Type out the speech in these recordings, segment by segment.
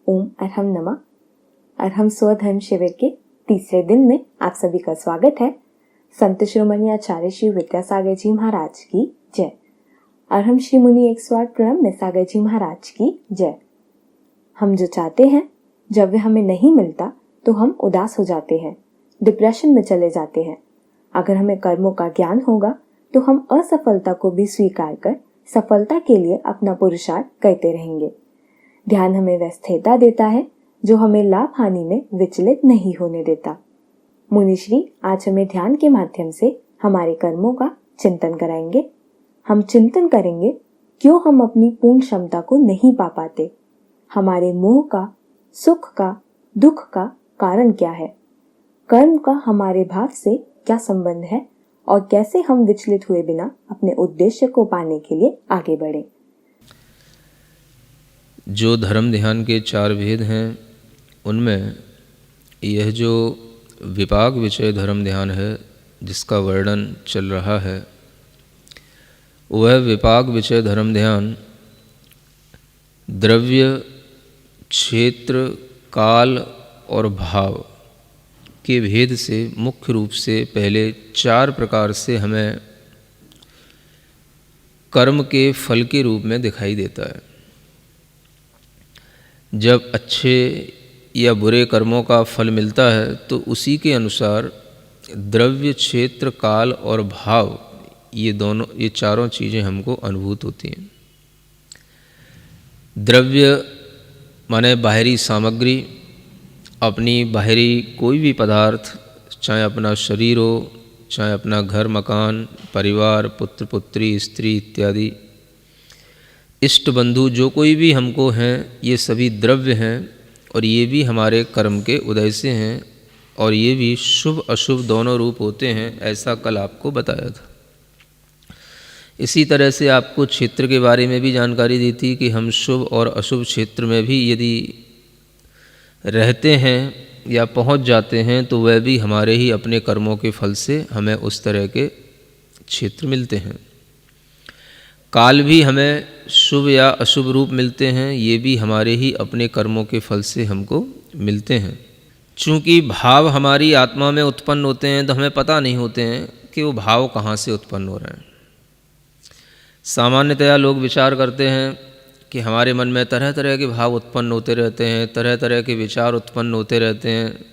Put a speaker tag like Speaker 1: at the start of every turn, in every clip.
Speaker 1: ओम अरहम नमः। अरहम स्वधर्म शिविर के तीसरे दिन में आप सभी का स्वागत है। संत शिरोमणि आचार्य श्री विद्यासागर जी महाराज की जय। अरहम श्री मुनि 108 प्रणम निसागर जी महाराज की जय। हम जो चाहते हैं जब वह हमें नहीं मिलता तो हम उदास हो जाते हैं, डिप्रेशन में चले जाते हैं। अगर हमें कर्मों का ज्ञान होगा तो हम असफलता को भी स्वीकार कर सफलता के लिए अपना पुरुषार्थ करते रहेंगे। ध्यान हमें वह स्थिरता देता है जो हमें लाभ हानि में विचलित नहीं होने देता। मुनिश्री आज हमें ध्यान के माध्यम से हमारे कर्मों का चिंतन कराएंगे। हम चिंतन करेंगे क्यों हम अपनी पूर्ण क्षमता को नहीं पा पाते, हमारे मोह का, सुख का, दुख का कारण क्या है, कर्म का हमारे भाव से क्या संबंध है और कैसे हम विचलित हुए बिना अपने उद्देश्य को पाने के लिए आगे बढ़े।
Speaker 2: जो धर्म ध्यान के 4 भेद हैं उनमें यह जो विपाक विषय धर्म ध्यान है जिसका वर्णन चल रहा है, वह विपाक विषय धर्म ध्यान द्रव्य, क्षेत्र, काल और भाव के भेद से मुख्य रूप से पहले 4 प्रकार से हमें कर्म के फल के रूप में दिखाई देता है। जब अच्छे या बुरे कर्मों का फल मिलता है तो उसी के अनुसार द्रव्य, क्षेत्र, काल और भाव ये चारों चीज़ें हमको अनुभूत होती हैं। द्रव्य माने बाहरी सामग्री, अपनी बाहरी कोई भी पदार्थ, चाहे अपना शरीर हो, चाहे अपना घर मकान, परिवार, पुत्र पुत्री, स्त्री इत्यादि, इष्ट बंधु जो कोई भी हमको हैं, ये सभी द्रव्य हैं और ये भी हमारे कर्म के उदय से हैं और ये भी शुभ अशुभ दोनों रूप होते हैं, ऐसा कल आपको बताया था। इसी तरह से आपको क्षेत्र के बारे में भी जानकारी दी थी कि हम शुभ और अशुभ क्षेत्र में भी यदि रहते हैं या पहुंच जाते हैं तो वह भी हमारे ही अपने कर्मों के फल से हमें उस तरह के क्षेत्र मिलते हैं। काल भी हमें शुभ या अशुभ रूप मिलते हैं, ये भी हमारे ही अपने कर्मों के फल से हमको मिलते हैं। चूँकि भाव हमारी आत्मा में उत्पन्न होते हैं तो हमें पता नहीं होते हैं कि वो भाव कहाँ से उत्पन्न हो रहे हैं। सामान्यतया लोग विचार करते हैं कि हमारे मन में तरह तरह के भाव उत्पन्न होते रहते हैं, तरह तरह के विचार उत्पन्न होते रहते हैं,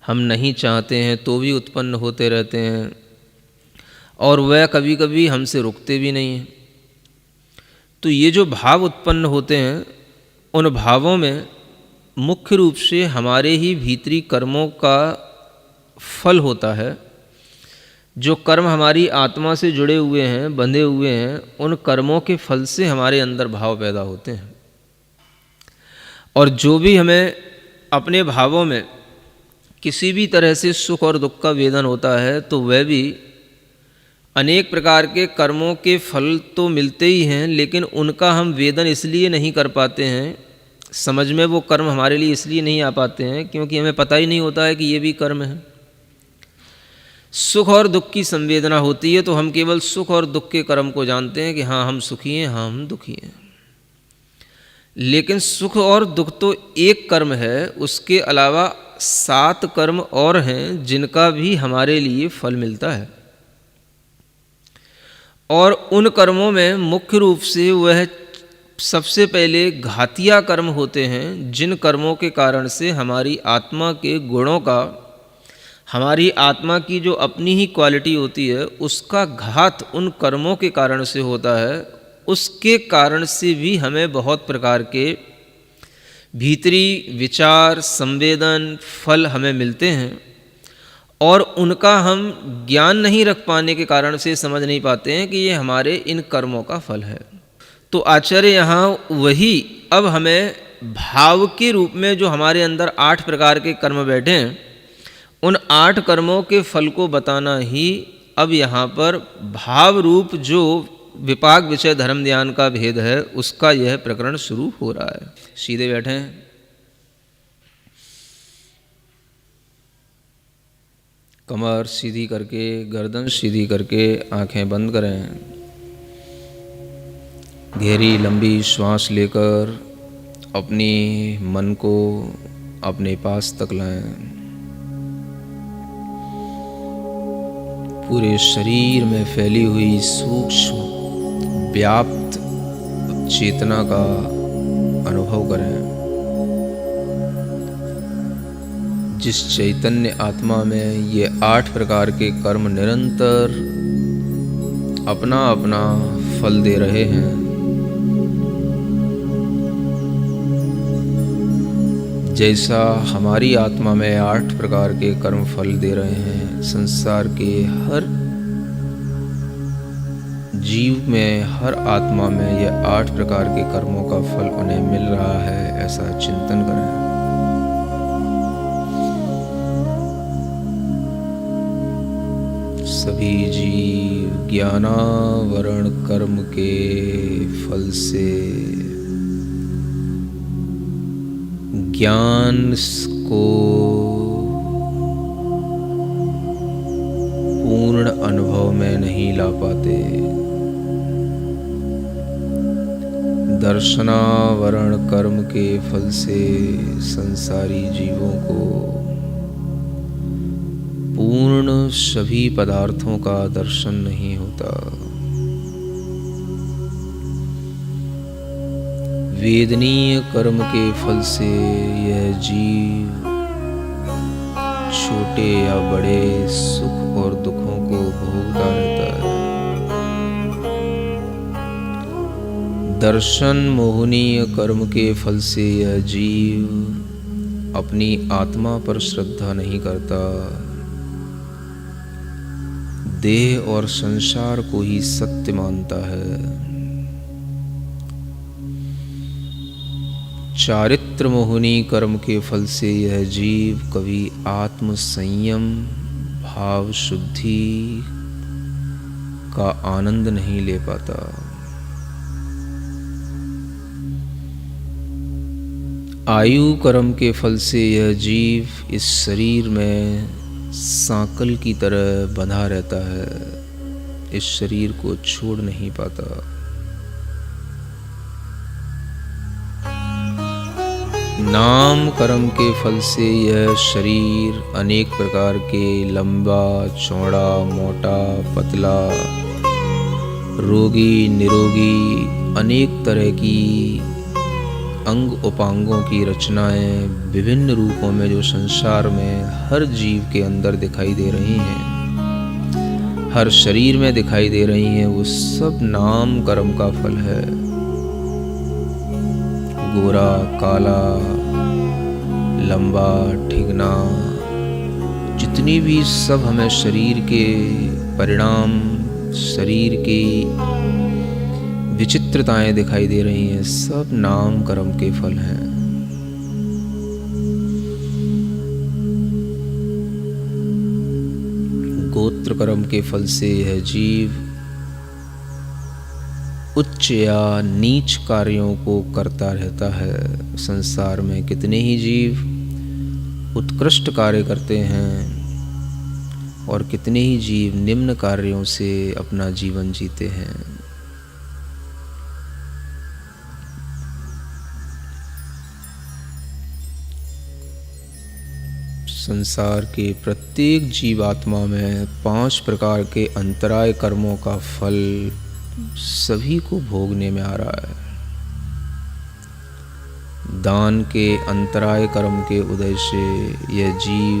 Speaker 2: हम नहीं चाहते हैं तो भी उत्पन्न होते रहते हैं और वह कभी कभी हमसे रुकते भी नहीं हैं। तो ये जो भाव उत्पन्न होते हैं उन भावों में मुख्य रूप से हमारे ही भीतरी कर्मों का फल होता है। जो कर्म हमारी आत्मा से जुड़े हुए हैं, बंधे हुए हैं, उन कर्मों के फल से हमारे अंदर भाव पैदा होते हैं। और जो भी हमें अपने भावों में किसी भी तरह से सुख और दुख का वेदन होता है तो वह भी अनेक प्रकार के कर्मों के फल तो मिलते ही हैं, लेकिन उनका हम वेदन इसलिए नहीं कर पाते हैं, समझ में वो कर्म हमारे लिए इसलिए नहीं आ पाते हैं क्योंकि हमें पता ही नहीं होता है कि ये भी कर्म है। सुख और दुख की संवेदना होती है तो हम केवल सुख और दुख के कर्म को जानते हैं कि हाँ हम सुखी हैं, हाँ हम दुखी हैं। लेकिन सुख और दुख तो एक कर्म है, उसके अलावा 7 कर्म और हैं जिनका भी हमारे लिए फल मिलता है। और उन कर्मों में मुख्य रूप से वह सबसे पहले घातिया कर्म होते हैं, जिन कर्मों के कारण से हमारी आत्मा के गुणों का, हमारी आत्मा की जो अपनी ही क्वालिटी होती है उसका घात उन कर्मों के कारण से होता है। उसके कारण से भी हमें बहुत प्रकार के भीतरी विचार, संवेदन, फल हमें मिलते हैं और उनका हम ज्ञान नहीं रख पाने के कारण से समझ नहीं पाते हैं कि ये हमारे इन कर्मों का फल है। तो आचार्य यहाँ वही अब हमें भाव के रूप में जो हमारे अंदर 8 प्रकार के कर्म बैठे हैं, उन 8 कर्मों के फल को बताना ही अब यहाँ पर भाव रूप जो विपाक विषय धर्म ध्यान का भेद है उसका यह प्रकरण शुरू हो रहा है। सीधे बैठें, कमर सीधी करके, गर्दन सीधी करके आंखें बंद करें। गहरी लंबी श्वास लेकर अपने मन को अपने पास तक लाएं। पूरे शरीर में फैली हुई सूक्ष्म व्याप्त चेतना का अनुभव करें। जिस चैतन्य आत्मा में ये 8 प्रकार के कर्म निरंतर अपना अपना फल दे रहे हैं, जैसा हमारी आत्मा में 8 प्रकार के कर्म फल दे रहे हैं, संसार के हर जीव में, हर आत्मा में यह 8 प्रकार के कर्मों का फल उन्हें मिल रहा है, ऐसा चिंतन करें। सभी जीव ज्ञानावरण कर्म के फल से ज्ञान को पूर्ण अनुभव में नहीं ला पाते। दर्शनावरण कर्म के फल से संसारी जीवों को पूर्ण सभी पदार्थों का दर्शन नहीं होता। वेदनीय कर्म के फल से यह जीव छोटे या बड़े सुख और दुखों को भोगता रहता है। दर्शन मोहनीय कर्म के फल से यह जीव अपनी आत्मा पर श्रद्धा नहीं करता, देह और संसार को ही सत्य मानता है। चारित्र मोहनी कर्म के फल से यह जीव कभी आत्म संयम भाव शुद्धि का आनंद नहीं ले पाता। आयु कर्म के फल से यह जीव इस शरीर में सांकल की तरह बंधा रहता है, इस शरीर को छोड़ नहीं पाता। नाम कर्म के फल से यह शरीर अनेक प्रकार के लंबा चौड़ा मोटा पतला रोगी निरोगी अनेक तरह की अंग उपांगों की रचनाएं विभिन्न रूपों में जो संसार में हर जीव के अंदर दिखाई दे रही हैं, हर शरीर में दिखाई दे रही हैं, वो सब नाम कर्म का फल है। गोरा काला लंबा ठिगना जितनी भी सब हमें शरीर के परिणाम, शरीर की विचित्रताएं दिखाई दे रही हैं, सब नाम कर्म के फल हैं। गोत्र कर्म के फल से यह जीव उच्च या नीच कार्यों को करता रहता है। संसार में कितने ही जीव उत्कृष्ट कार्य करते हैं और कितने ही जीव निम्न कार्यों से अपना जीवन जीते हैं। संसार के प्रत्येक जीवात्मा में 5 प्रकार के अंतराय कर्मों का फल सभी को भोगने में आ रहा है। दान के अंतराय कर्म के उदय से यह जीव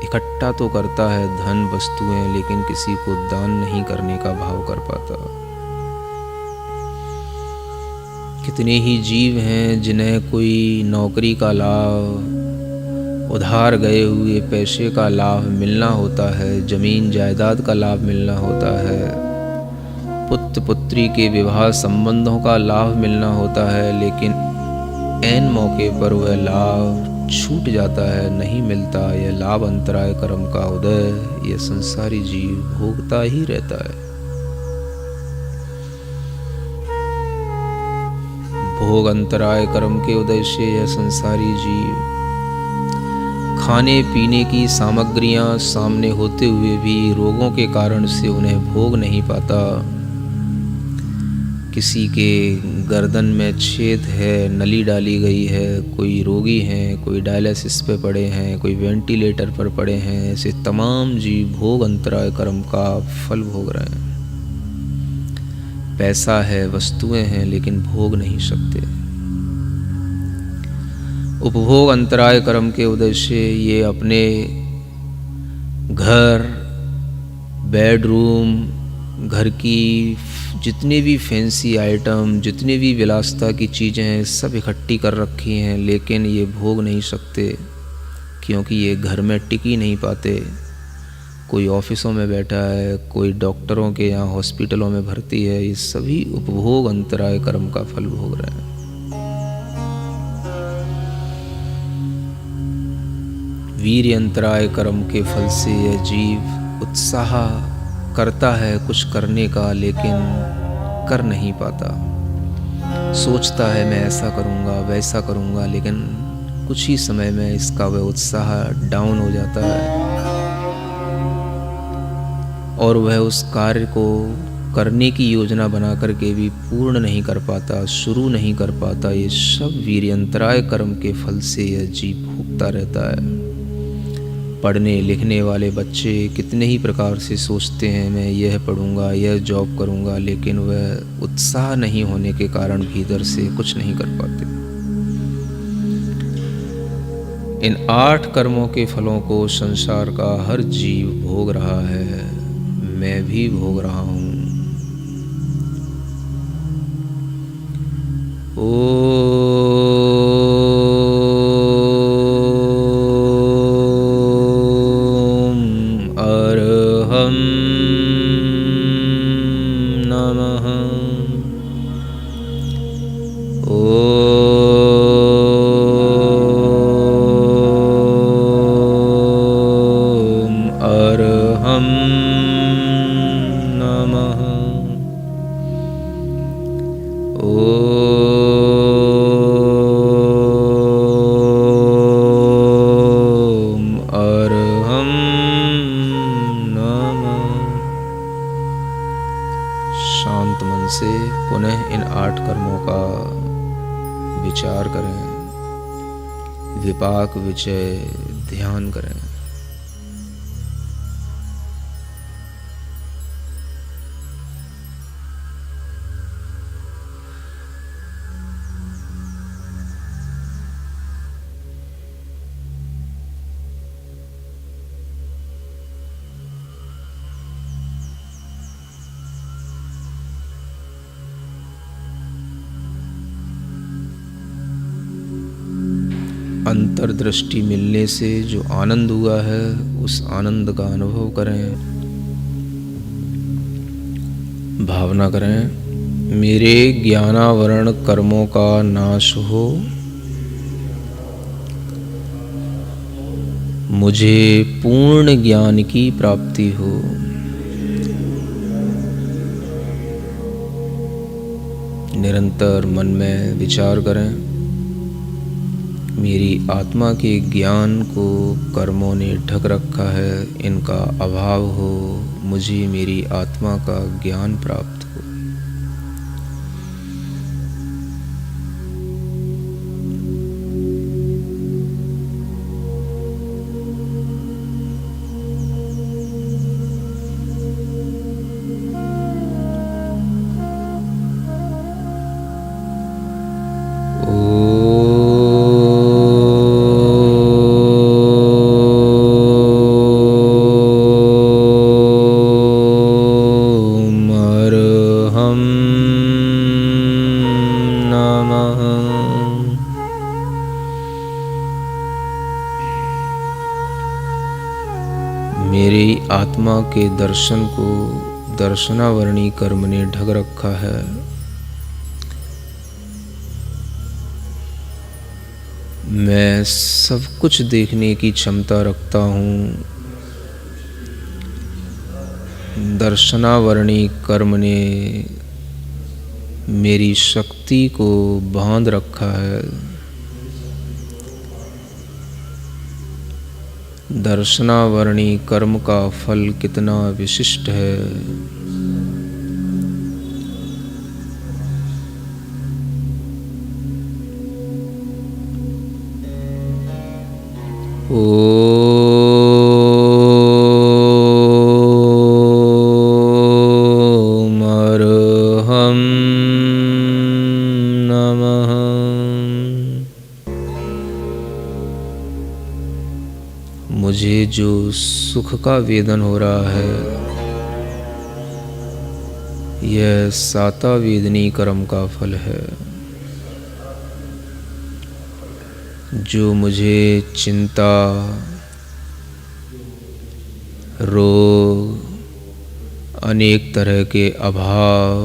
Speaker 2: इकट्ठा तो करता है धन वस्तुएं, लेकिन किसी को दान नहीं करने का भाव कर पाता। कितने ही जीव हैं जिन्हें कोई नौकरी का लाभ, उधार गए हुए पैसे का लाभ मिलना होता है, जमीन जायदाद का लाभ मिलना होता है, पुत्र पुत्री के विवाह संबंधों का लाभ मिलना होता है, लेकिन ऐन मौके पर वह लाभ छूट जाता है, नहीं मिलता। यह लाभ अंतराय कर्म का उदय यह संसारी जीव भोगता ही रहता है। भोग अंतराय कर्म के उदय से यह संसारी जीव खाने पीने की सामग्रियां सामने होते हुए भी रोगों के कारण से उन्हें भोग नहीं पाता। किसी के गर्दन में छेद है, नली डाली गई है, कोई रोगी हैं, कोई डायलिसिस पे पड़े हैं, कोई वेंटिलेटर पर पड़े हैं। ऐसे तमाम जीव भोग अंतराय कर्म का फल भोग रहे हैं। पैसा है, वस्तुएं हैं, लेकिन भोग नहीं सकते। उपभोग अंतराय कर्म के उद्देश्य से ये अपने घर, बेडरूम, घर की जितने भी फैंसी आइटम, जितनी भी विलासिता की चीज़ें हैं, सब इकट्ठी कर रखी हैं, लेकिन ये भोग नहीं सकते क्योंकि ये घर में टिक ही नहीं पाते। कोई ऑफिसों में बैठा है, कोई डॉक्टरों के यहाँ हॉस्पिटलों में भर्ती है, ये सभी उपभोग अंतराय कर्म का फल भोग रहे हैं। वीर्य अंतराय कर्म के फल से यह जीव उत्साह करता है कुछ करने का, लेकिन कर नहीं पाता। सोचता है मैं ऐसा करूँगा, वैसा करूँगा, लेकिन कुछ ही समय में इसका वह उत्साह डाउन हो जाता है और वह उस कार्य को करने की योजना बना करके भी पूर्ण नहीं कर पाता, शुरू नहीं कर पाता। ये सब वीर्य अंतराय कर्म के फल से यह जीव भोगता रहता है। पढ़ने लिखने वाले बच्चे कितने ही प्रकार से सोचते हैं मैं यह पढ़ूंगा, यह जॉब करूंगा, लेकिन वह उत्साह नहीं होने के कारण भीतर से कुछ नहीं कर पाते। इन 8 कर्मों के फलों को संसार का हर जीव भोग रहा है, मैं भी भोग रहा हूँ। शांत मन से पुनः इन 8 कर्मों का विचार करें, विपाक विचय ध्यान करें। अंतर्दृष्टि मिलने से जो आनंद हुआ है उस आनंद का अनुभव करें। भावना करें, मेरे ज्ञानावरण कर्मों का नाश हो, मुझे पूर्ण ज्ञान की प्राप्ति हो। निरंतर मन में विचार करें, मेरी आत्मा के ज्ञान को कर्मों ने ढक रखा है, इनका अभाव हो, मुझे मेरी आत्मा का ज्ञान प्राप्त हो। मेरी आत्मा के दर्शन को दर्शनावरणी कर्म ने ढक रखा है। मैं सब कुछ देखने की क्षमता रखता हूँ। दर्शनावरणी कर्म ने मेरी शक्ति को बांध रखा है। दर्शनावरणी कर्म का फल कितना विशिष्ट है। ओम अर्हं नमः। मुझे जो सुख का वेदन हो रहा है, यह साता वेदनी कर्म का फल है। जो मुझे चिंता, रोग, अनेक तरह के अभाव,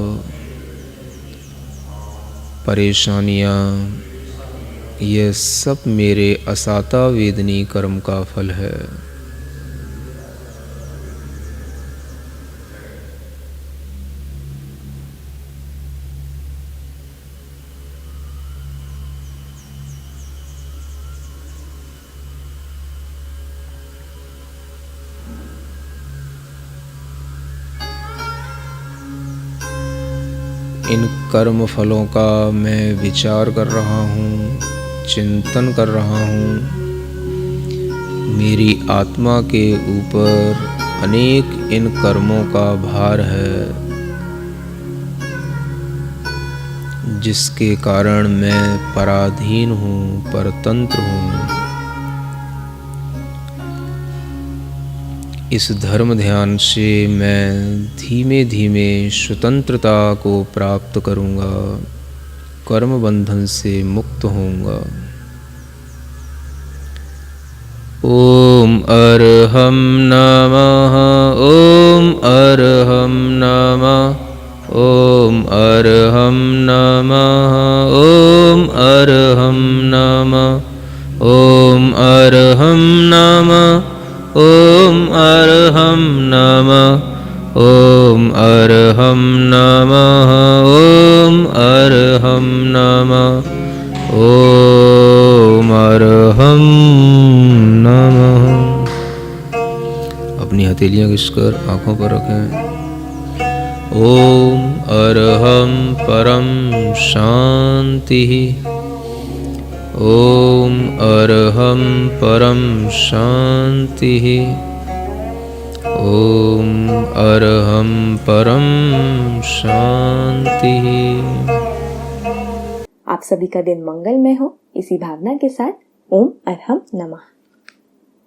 Speaker 2: परेशानियाँ, यह सब मेरे असाता वेदनी कर्म का फल है। इन कर्म फलों का मैं विचार कर रहा हूँ, चिंतन कर रहा हूँ। मेरी आत्मा के ऊपर अनेक इन कर्मों का भार है, जिसके कारण मैं पराधीन हूँ, परतंत्र हूँ। इस धर्म ध्यान से मैं धीमे धीमे स्वतंत्रता को प्राप्त करूँगा, कर्म बंधन से मुक्त होऊंगा। ओम अर्हं नमः। ओम अर्हं नमः। ओम अर्हं नमः। ओम अर्हं नमः। ओम अर्हं नमः। ओम अर्हं नमः। ओम अर्हं नमः। ओम अर्हं नमः। ओम अर्हं नमः। अपनी हथेलियां घिसकर आंखों पर रखें। ओम अर्हं परम शांति। ओम अर्हं परम शांति। ओम अर्हं परम शांति।
Speaker 1: आप सभी का दिन मंगलमय हो, इसी भावना के साथ ओम अर्हं नमः।